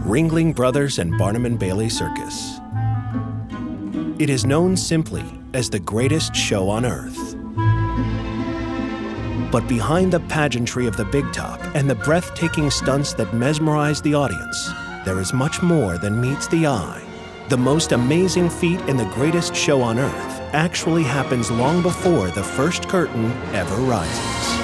Ringling Brothers and Barnum and Bailey Circus. It is known simply as the greatest show on earth. But behind the pageantry of the big top and the breathtaking stunts that mesmerize the audience, there is much more than meets the eye. The most amazing feat in the greatest show on earth actually happens long before the first curtain ever rises.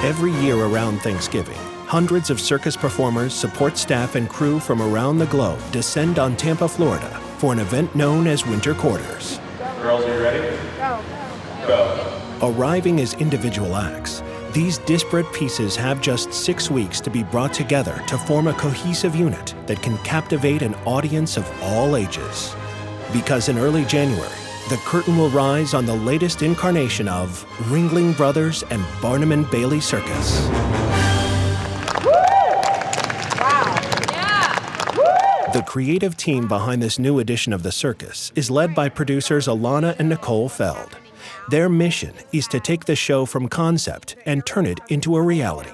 Every year around Thanksgiving, hundreds of circus performers, support staff, and crew from around the globe descend on Tampa, Florida for an event known as Winter Quarters. Girls, are you ready? Go. Arriving as individual acts, these disparate pieces have just 6 weeks to be brought together to form a cohesive unit that can captivate an audience of all ages. Because in early January, the curtain will rise on the latest incarnation of Ringling Brothers and Barnum and Bailey Circus. Wow. Yeah. The creative team behind this new edition of the circus is led by producers Alana and Nicole Feld. Their mission is to take the show from concept and turn it into a reality.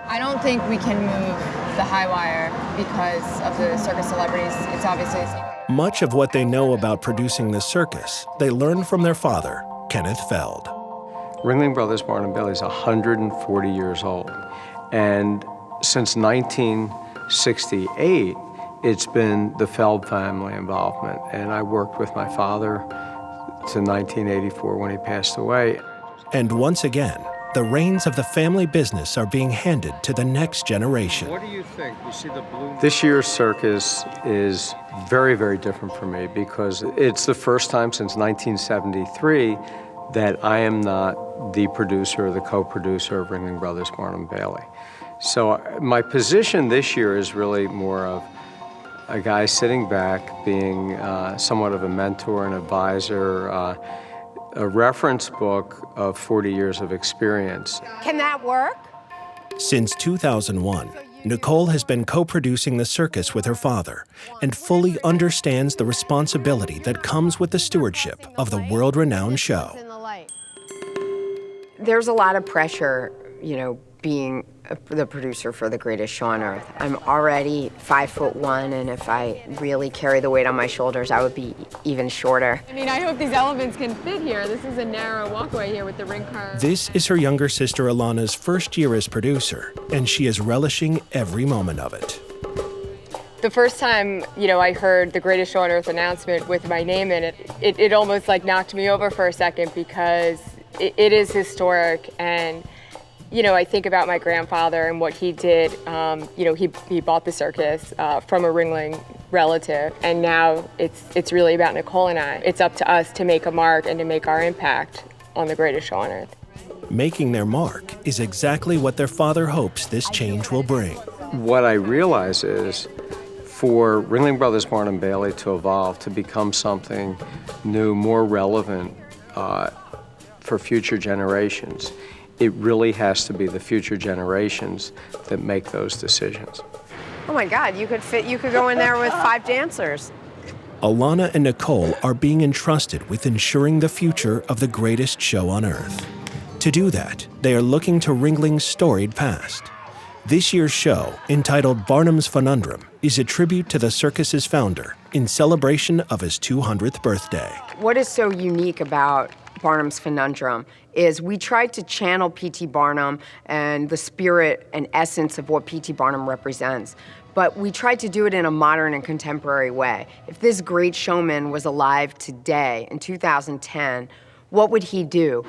I don't think we can move the high wire because of the circus celebrities. It's obviously a secret. Much of what they know about producing the circus, they learned from their father, Kenneth Feld. Ringling Brothers Barnum and Bailey is 140 years old. And since 1968, it's been the Feld family involvement. And I worked with my father to 1984 when he passed away. And once again, the reins of the family business are being handed to the next generation. What do you think? You see the blue? This year's circus is very, very different for me because it's the first time since 1973 that I am not the producer or the co-producer of Ringling Brothers Barnum and Bailey. So my position this year is really more of a guy sitting back, being somewhat of a mentor and advisor, a reference book of 40 years of experience. Can that work? Since 2001, Nicole has been co-producing the circus with her father and fully understands the responsibility that comes with the stewardship of the world-renowned show. There's a lot of pressure, being the producer for the greatest show on earth. I'm already 5'1", and if I really carry the weight on my shoulders, I would be even shorter. I hope these elements can fit here. This is a narrow walkway here with the ring car. This is her younger sister Alana's first year as producer, and she is relishing every moment of it. The first time, I heard the greatest show on earth announcement with my name in it, it almost knocked me over for a second because it is historic. And I think about my grandfather and what he did. He bought the circus from a Ringling relative, and now it's really about Nicole and I. It's up to us to make a mark and to make our impact on the greatest show on earth. Making their mark is exactly what their father hopes this change will bring. What I realize is, for Ringling Brothers Barnum and Bailey to evolve, to become something new, more relevant for future generations, it really has to be the future generations that make those decisions. Oh my God, you could go in there with 5 dancers. Alana and Nicole are being entrusted with ensuring the future of the greatest show on earth. To do that, they are looking to Ringling's storied past. This year's show, entitled Barnum's Funundrum, is a tribute to the circus's founder in celebration of his 200th birthday. What is so unique about Barnum's Funundrum is we tried to channel P.T. Barnum and the spirit and essence of what P.T. Barnum represents, but we tried to do it in a modern and contemporary way. If this great showman was alive today, in 2010, what would he do?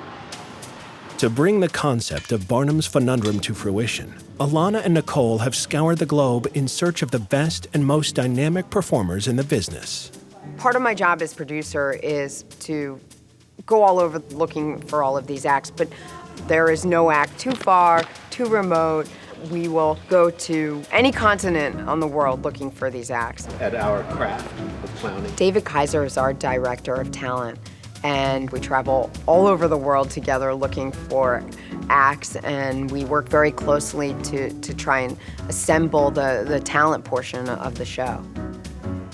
To bring the concept of Barnum's Funundrum to fruition, Alana and Nicole have scoured the globe in search of the best and most dynamic performers in the business. Part of my job as producer is to go all over looking for all of these acts, but there is no act too far, too remote. We will go to any continent on the world looking for these acts. At our craft of clowning. David Kaiser is our director of talent, and we travel all over the world together looking for acts, and we work very closely to try and assemble the talent portion of the show.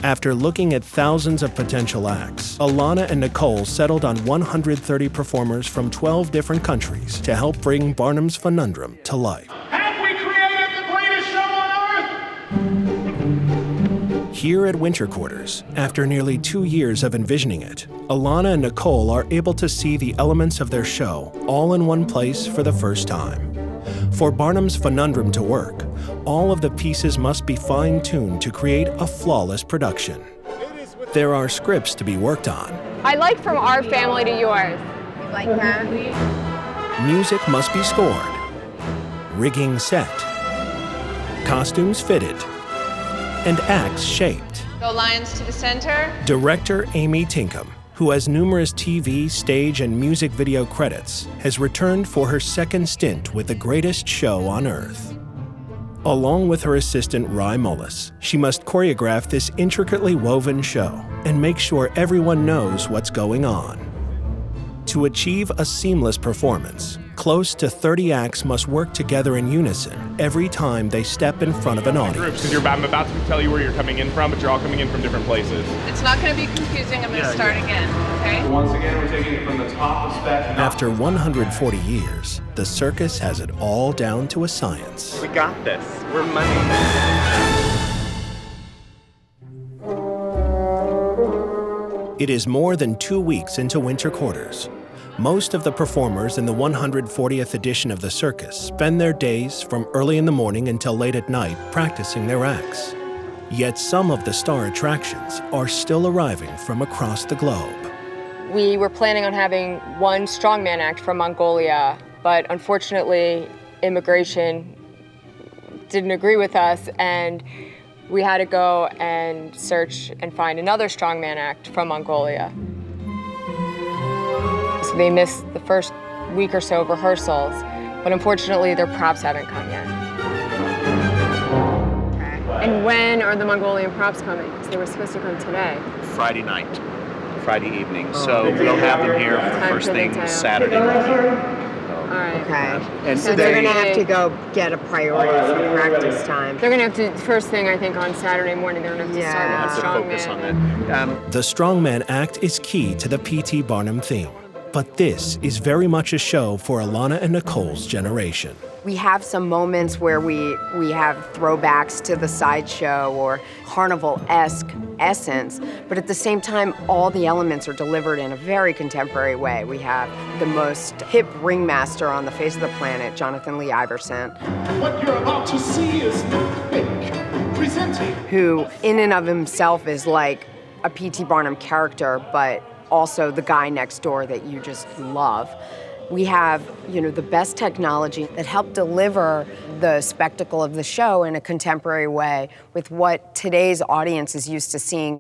After looking at thousands of potential acts, Alana and Nicole settled on 130 performers from 12 different countries to help bring Barnum's Funundrum to life. Have we created the greatest show on earth? Here at Winter Quarters, after nearly 2 years of envisioning it, Alana and Nicole are able to see the elements of their show all in one place for the first time. For Barnum's Funundrum to work, all of the pieces must be fine-tuned to create a flawless production. There are scripts to be worked on. I like From Our Family to Yours. You like that? Music must be scored, rigging set, costumes fitted, and acts shaped. Go Lions to the center. Director Amy Tinkham, who has numerous TV, stage, and music video credits, has returned for her second stint with the greatest show on earth. Along with her assistant Rye Mullis, she must choreograph this intricately woven show and make sure everyone knows what's going on. To achieve a seamless performance, close to 30 acts must work together in unison every time they step in front of an audience. Because I'm about to tell you where you're coming in from, but you're all coming in from different places. It's not going to be confusing. I'm going to start again, okay? Once again, we're taking it from the top of spec. After 140 years, the circus has it all down to a science. We got this. We're money. It is more than 2 weeks into Winter Quarters. Most of the performers in the 140th edition of the circus spend their days from early in the morning until late at night practicing their acts. Yet some of the star attractions are still arriving from across the globe. We were planning on having one strongman act from Mongolia, but unfortunately, immigration didn't agree with us, and we had to go and search and find another strongman act from Mongolia. So they missed the first week or so of rehearsals, but unfortunately their props haven't come yet. And when are the Mongolian props coming? Because they were supposed to come today. Friday night, Friday evening. So we'll have them here for first thing Saturday morning. All right. Okay. And So they're going to have to go get a priority for practice time. They're going to have to, first thing I think on Saturday morning, they're going to have to start with the focus on strongman. that. The Strongman Act is key to the P.T. Barnum theme. But this is very much a show for Alana and Nicole's generation. We have some moments where we have throwbacks to the sideshow or carnival-esque essence, but at the same time, all the elements are delivered in a very contemporary way. We have the most hip ringmaster on the face of the planet, Jonathan Lee Iverson. What you're about to see is fake, presenting. Who in and of himself is like a P.T. Barnum character, but also the guy next door that you just love. We have, the best technology that helped deliver the spectacle of the show in a contemporary way with what today's audience is used to seeing.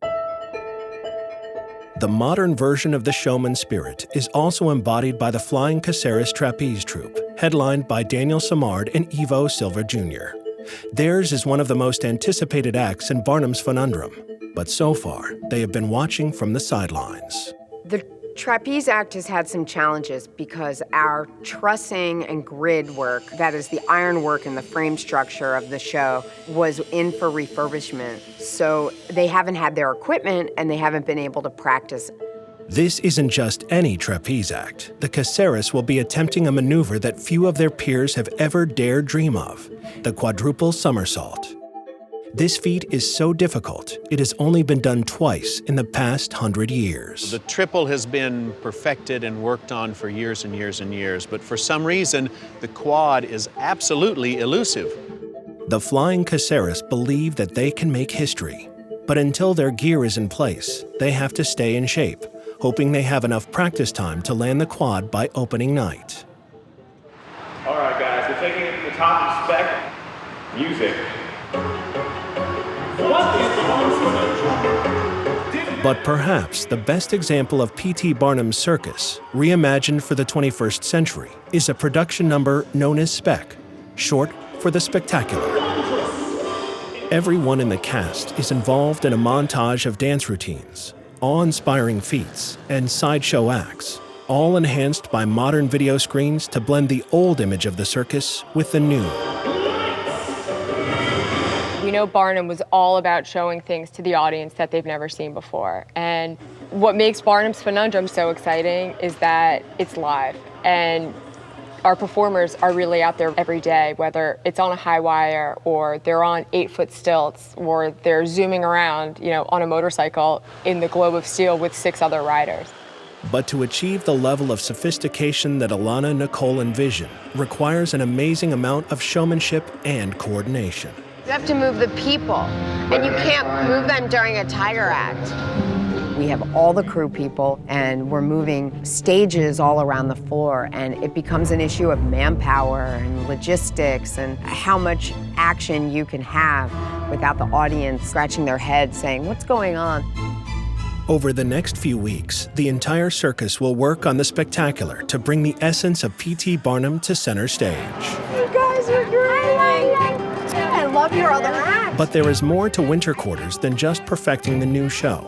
The modern version of the showman spirit is also embodied by the Flying Caceres Trapeze Troupe, headlined by Daniel Samard and Ivo Silva Jr. Theirs is one of the most anticipated acts in Barnum's Funundrum, but so far, they have been watching from the sidelines. The trapeze act has had some challenges because our trussing and grid work, that is the iron work and the frame structure of the show, was in for refurbishment. So they haven't had their equipment and they haven't been able to practice. This isn't just any trapeze act. The Caceres will be attempting a maneuver that few of their peers have ever dared dream of, the quadruple somersault. This feat is so difficult, it has only been done twice in the past 100 years. The triple has been perfected and worked on for years and years and years, but for some reason, the quad is absolutely elusive. The Flying Caceres believe that they can make history, but until their gear is in place, they have to stay in shape, hoping they have enough practice time to land the quad by opening night. All right, guys, we're taking it from the top of spec. Music. But perhaps the best example of P.T. Barnum's circus, reimagined for the 21st century, is a production number known as Spec, short for the spectacular. Everyone in the cast is involved in a montage of dance routines, awe-inspiring feats, and sideshow acts, all enhanced by modern video screens to blend the old image of the circus with the new. We know Barnum was all about showing things to the audience that they've never seen before. And what makes Barnum's Funundrum so exciting is that it's live. And our performers are really out there every day, whether it's on a high wire or they're on 8-foot stilts or they're zooming around, on a motorcycle in the globe of steel with 6 other riders. But to achieve the level of sophistication that Alana, Nicole envision requires an amazing amount of showmanship and coordination. You have to move the people, and you can't move them during a tiger act. We have all the crew people, and we're moving stages all around the floor, and it becomes an issue of manpower and logistics and how much action you can have without the audience scratching their heads saying, "What's going on?" Over the next few weeks, the entire circus will work on the spectacular to bring the essence of P.T. Barnum to center stage. You guys are great! I love your other act. But there is more to winter quarters than just perfecting the new show.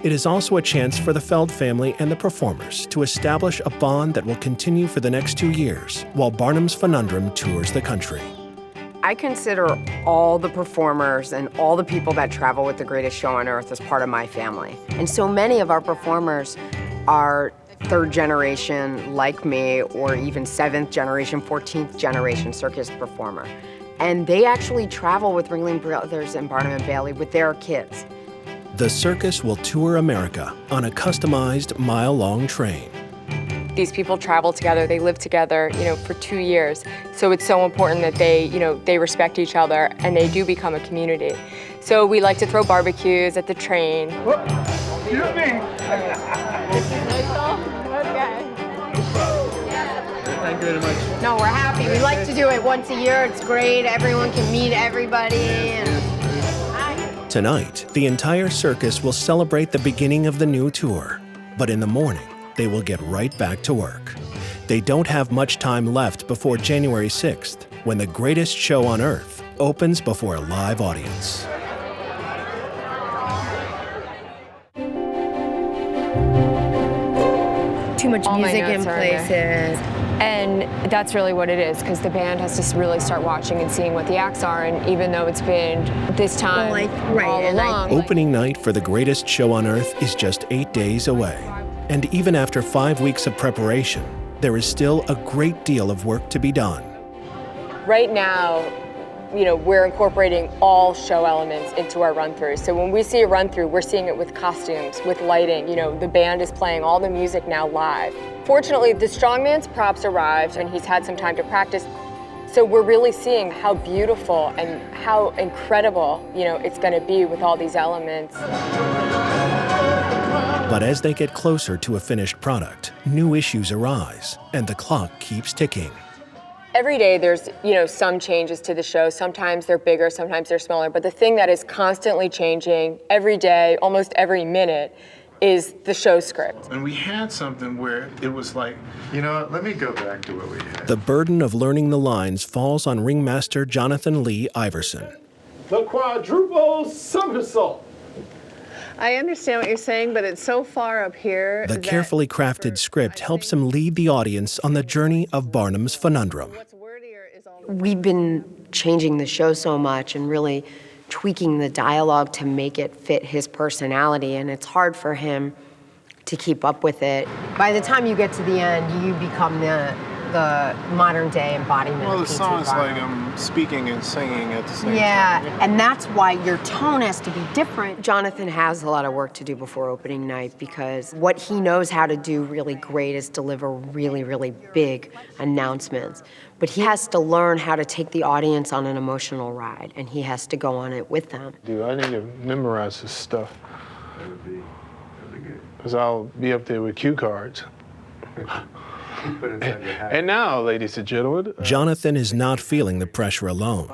It is also a chance for the Feld family and the performers to establish a bond that will continue for the next 2 years while Barnum's Funundrum tours the country. I consider all the performers and all the people that travel with The Greatest Show on Earth as part of my family. And so many of our performers are 3rd generation like me, or even 7th generation, 14th generation circus performer. And they actually travel with Ringling Brothers and Barnum and Bailey with their kids. The circus will tour America on a customized mile-long train. These people travel together, they live together, for 2 years. So it's so important that they respect each other and they do become a community. So we like to throw barbecues at the train. Excuse me. Thank you very much. No, we're happy. We like to do it once a year. It's great. Everyone can meet everybody. Tonight, the entire circus will celebrate the beginning of the new tour. But in the morning, they will get right back to work. They don't have much time left before January 6th, when The Greatest Show on Earth opens before a live audience. Too much All my music in notes are in there. places. And that's really what it is, because the band has to really start watching and seeing what the acts are. And even though it's been this time all along. Opening night for The Greatest Show on Earth is just 8 days away. And even after 5 weeks of preparation, there is still a great deal of work to be done. Right now, we're incorporating all show elements into our run-through. So when we see a run-through, we're seeing it with costumes, with lighting. The band is playing all the music now live. Fortunately, the strongman's props arrived and he's had some time to practice. So we're really seeing how beautiful and how incredible, it's gonna be with all these elements. But as they get closer to a finished product, new issues arise and the clock keeps ticking. Every day there's, some changes to the show. Sometimes they're bigger, sometimes they're smaller. But the thing that is constantly changing every day, almost every minute, is the show script. And we had something where it was like, let me go back to what we had. The burden of learning the lines falls on ringmaster Jonathan Lee Iverson. The quadruple somersault. I understand what you're saying, but it's so far up here. The carefully crafted script helps him lead the audience on the journey of Barnum's Funundrum. We've been changing the show so much and really tweaking the dialogue to make it fit his personality, and it's hard for him to keep up with it. By the time you get to the end, you become the modern day embodiment of Well, the P.T. song is like Barnum. I'm speaking and singing at the same time. Yeah, and that's why your tone has to be different. Jonathan has a lot of work to do before opening night, because what he knows how to do really great is deliver really, really big announcements. But he has to learn how to take the audience on an emotional ride, and he has to go on it with them. Dude, I need to memorize this stuff. Because I'll be up there with cue cards. And now, ladies and gentlemen... Jonathan is not feeling the pressure alone.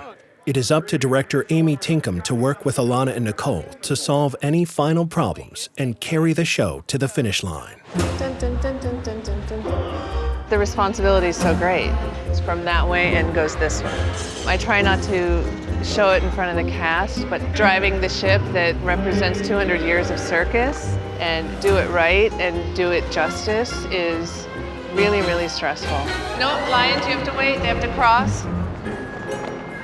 It is up to director Amy Tinkham to work with Alana and Nicole to solve any final problems and carry the show to the finish line. Dun, dun, dun, dun, dun, dun, dun. The responsibility is so great. It's from that way and goes this way. I try not to show it in front of the cast, but driving the ship that represents 200 years of circus and do it right and do it justice is really, really stressful. No, lions, you have to wait. They have to cross.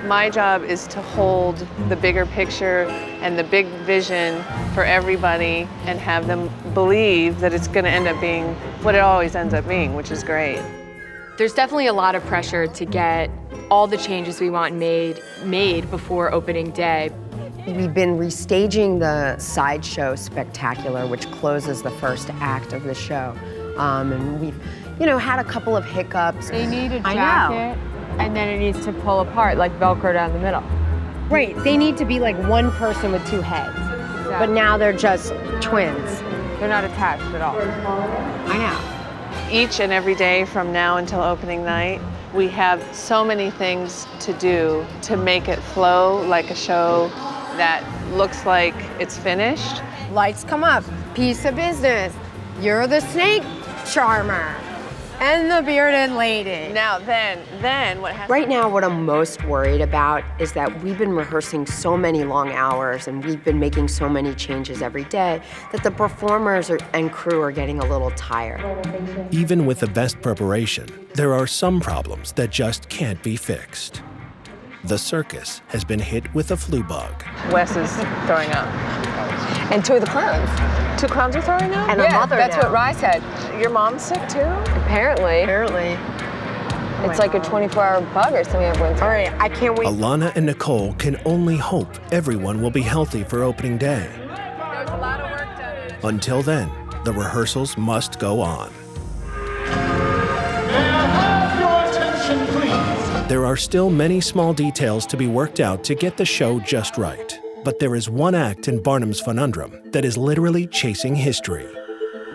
My job is to hold the bigger picture and the big vision for everybody and have them believe that it's going to end up being what it always ends up being, which is great. There's definitely a lot of pressure to get all the changes we want made before opening day. We've been restaging the sideshow spectacular, which closes the first act of the show. And we've, had a couple of hiccups. They need a jacket, and then it needs to pull apart, like Velcro down the middle. Right, they need to be like one person with two heads. Exactly. But now they're just twins. They're not attached at all. I know. Each and every day from now until opening night, we have so many things to do to make it flow like a show that looks like it's finished. Lights come up, piece of business. You're the snake charmer and the bearded lady. Now then what happens? Right now, what I'm most worried about is that we've been rehearsing so many long hours and we've been making so many changes every day that the performers and crew are getting a little tired. Even with the best preparation, there are some problems that just can't be fixed. The circus has been hit with a flu bug. Wes is throwing up. And two of the clowns. Two clowns are throwing up? And a mother that's now. what Rye said. Your mom's sick too? Apparently. It's like a 24-hour bug or something everyone's. All right, I can't wait. Alana and Nicole can only hope everyone will be healthy for opening day. There's a lot of work done. Until then, the rehearsals must go on. There are still many small details to be worked out to get the show just right. But there is one act in Barnum's Funundrum that is literally chasing history.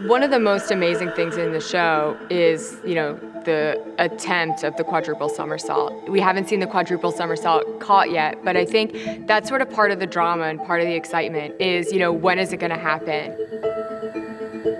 One of the most amazing things in the show is, the attempt of the quadruple somersault. We haven't seen the quadruple somersault caught yet, but I think that's sort of part of the drama and part of the excitement is, when is it going to happen?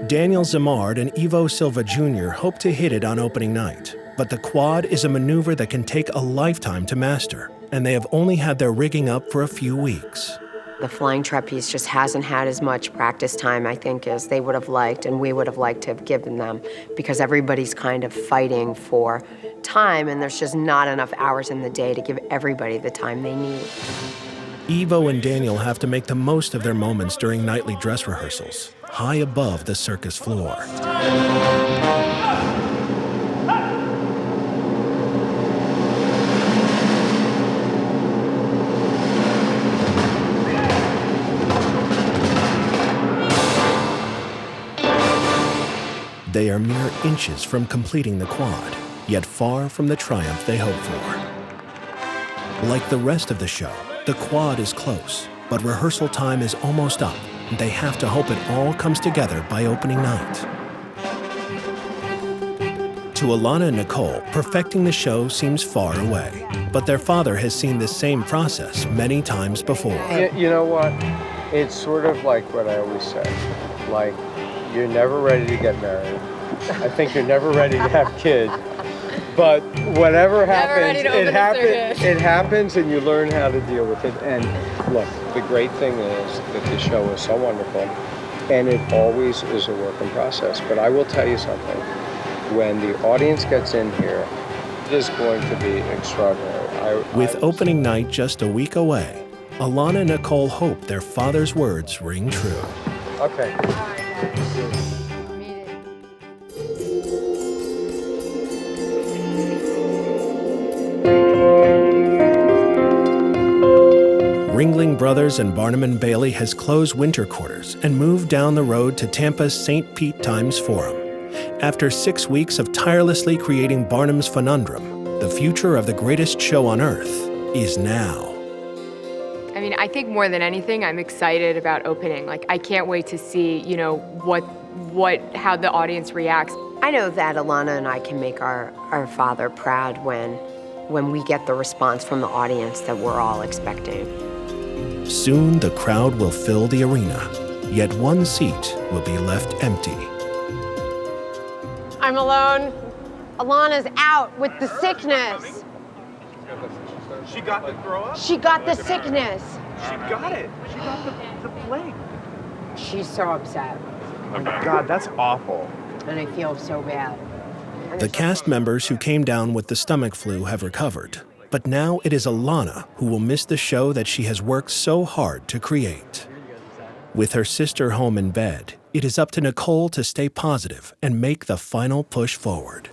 Daniel Zamard and Ivo Silva Jr. hope to hit it on opening night, but the quad is a maneuver that can take a lifetime to master, and they have only had their rigging up for a few weeks. The flying trapeze just hasn't had as much practice time, I think, as they would have liked and we would have liked to have given them because everybody's kind of fighting for time and there's just not enough hours in the day to give everybody the time they need. Ivo and Daniel have to make the most of their moments during nightly dress rehearsals, high above the circus floor. They are mere inches from completing the quad, yet far from the triumph they hope for. Like the rest of the show, the quad is close, but rehearsal time is almost up, and they have to hope it all comes together by opening night. To Alana and Nicole, perfecting the show seems far away, but their father has seen this same process many times before. You know what? It's sort of like what I always say, like, you're never ready to get married. I think you're never ready to have kids. But whatever happens, it happens and you learn how to deal with it. And look, the great thing is that the show is so wonderful and it always is a work in process. But I will tell you something, when the audience gets in here, it is going to be extraordinary. With opening night just a week away, Alana and Nicole hope their father's words ring true. Okay. Ringling Brothers and Barnum and Bailey has closed winter quarters and moved down the road to Tampa's St. Pete Times Forum. After 6 weeks of tirelessly creating Barnum's Funundrum, the future of the greatest show on earth is now. I mean, I think more than anything, I'm excited about opening. Like, I can't wait to see, how the audience reacts. I know that Alana and I can make our father proud when we get the response from the audience that we're all expecting. Soon the crowd will fill the arena, yet one seat will be left empty. I'm alone. Alana's out with the sickness. She got the throw up? She got the sickness. She got it. She got the plague. She's so upset. God, that's awful. And I feel so bad. The cast members who came down with the stomach flu have recovered, but now it is Alana who will miss the show that she has worked so hard to create. With her sister home in bed, it is up to Nicole to stay positive and make the final push forward.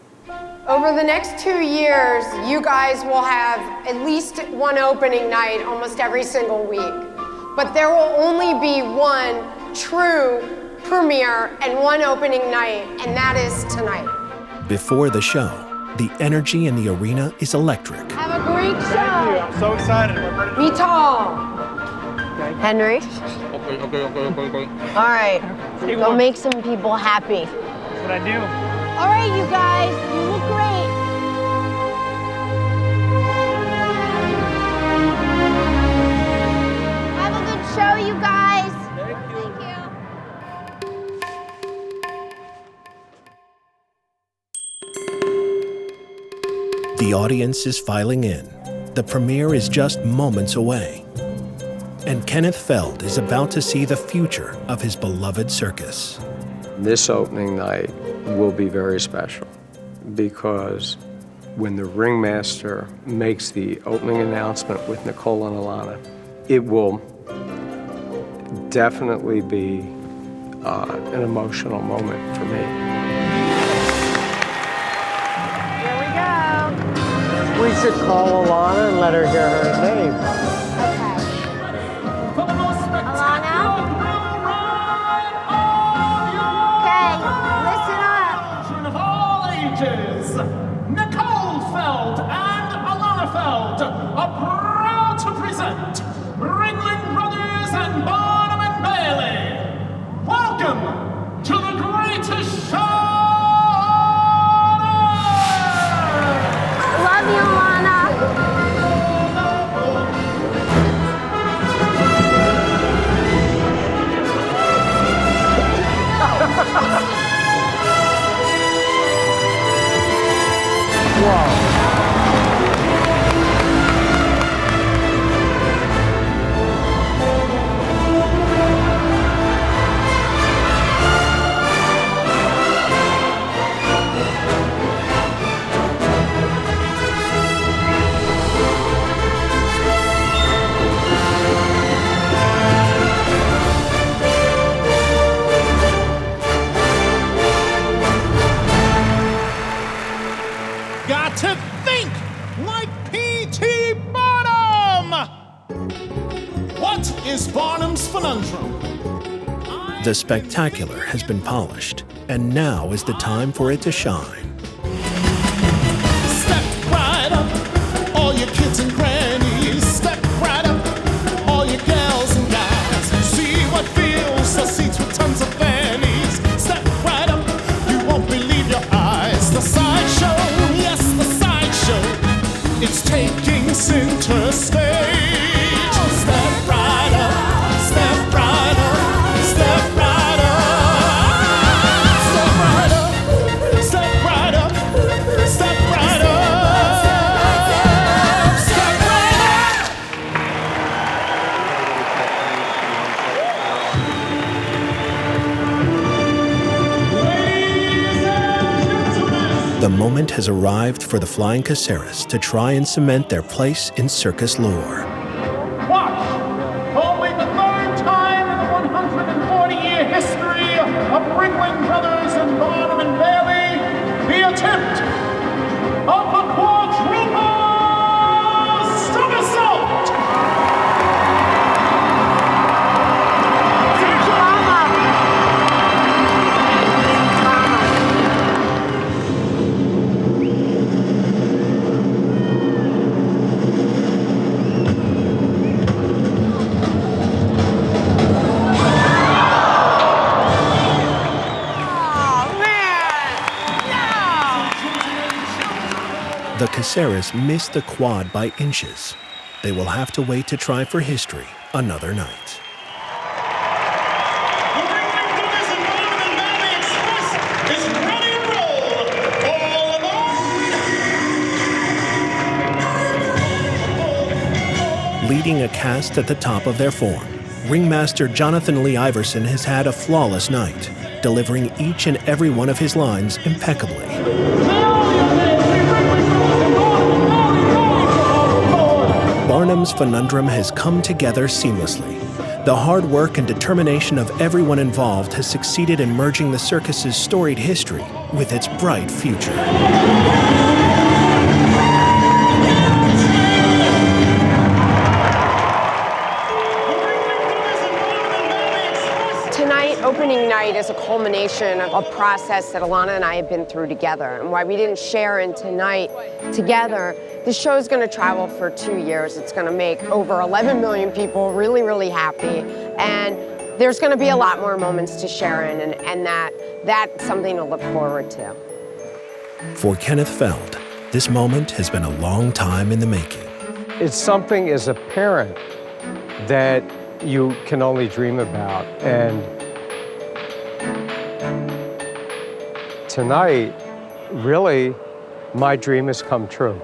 Over the next 2 years, you guys will have at least one opening night almost every single week. But there will only be one true premiere and one opening night, and that is tonight. Before the show, the energy in the arena is electric. Have a great show. Thank you. I'm so excited. Me tall. Henry? Okay. All right, go make some people happy. That's what I do. All right, you guys, you look great. Have a good show, you guys. Thank you. The audience is filing in. The premiere is just moments away. And Kenneth Feld is about to see the future of his beloved circus. This opening night will be very special because when the ringmaster makes the opening announcement with Nicole and Alana, it will definitely be an emotional moment for me. Here we go. We should call Alana and let her hear her name. Nicole Feld and Alana Feld are proud to present Ringling Brothers and Barnum and Bailey. Welcome to the greatest show on earth! Love you, Alana. Got to think like P.T. Barnum! What is Barnum's Funundrum? The spectacular has been polished, and now is the time for it to shine. Step right up, all your kids and grannies. Step right up, all your gals and guys. See what fills the seats with tons of fannies. Step right up, you won't believe your eyes. The sideshow, yes, the sideshow. It's taking center stage. Step right up, step right up, step right up. Step right up, step right up, step right up, step right up. The moment has arrived for the Flying Caceres to try and cement their place in circus lore. Watch! Only the third time in the 140-year history of Ringling Brothers and Barnum and Bailey, the attempt of the quadruple somersault! The Caceres missed the quad by inches. They will have to wait to try for history another night. The Ringling Brothers and Barnum and Bailey Express is ready to roll! All aboard! Leading a cast at the top of their form, ringmaster Jonathan Lee Iverson has had a flawless night. delivering each and every one of his lines impeccably. Barnum's Funundrum has come together seamlessly. The hard work and determination of everyone involved has succeeded in merging the circus's storied history with its bright future. Tonight, opening night, is a culmination of a process that Alana and I have been through together. And why we didn't share in tonight together, the show's going to travel for 2 years. It's going to make over 11 million people really, really happy. And there's going to be a lot more moments to share in, and that's something to look forward to. For Kenneth Feld, this moment has been a long time in the making. It's something as a parent that you can only dream about. And tonight, really, my dream has come true.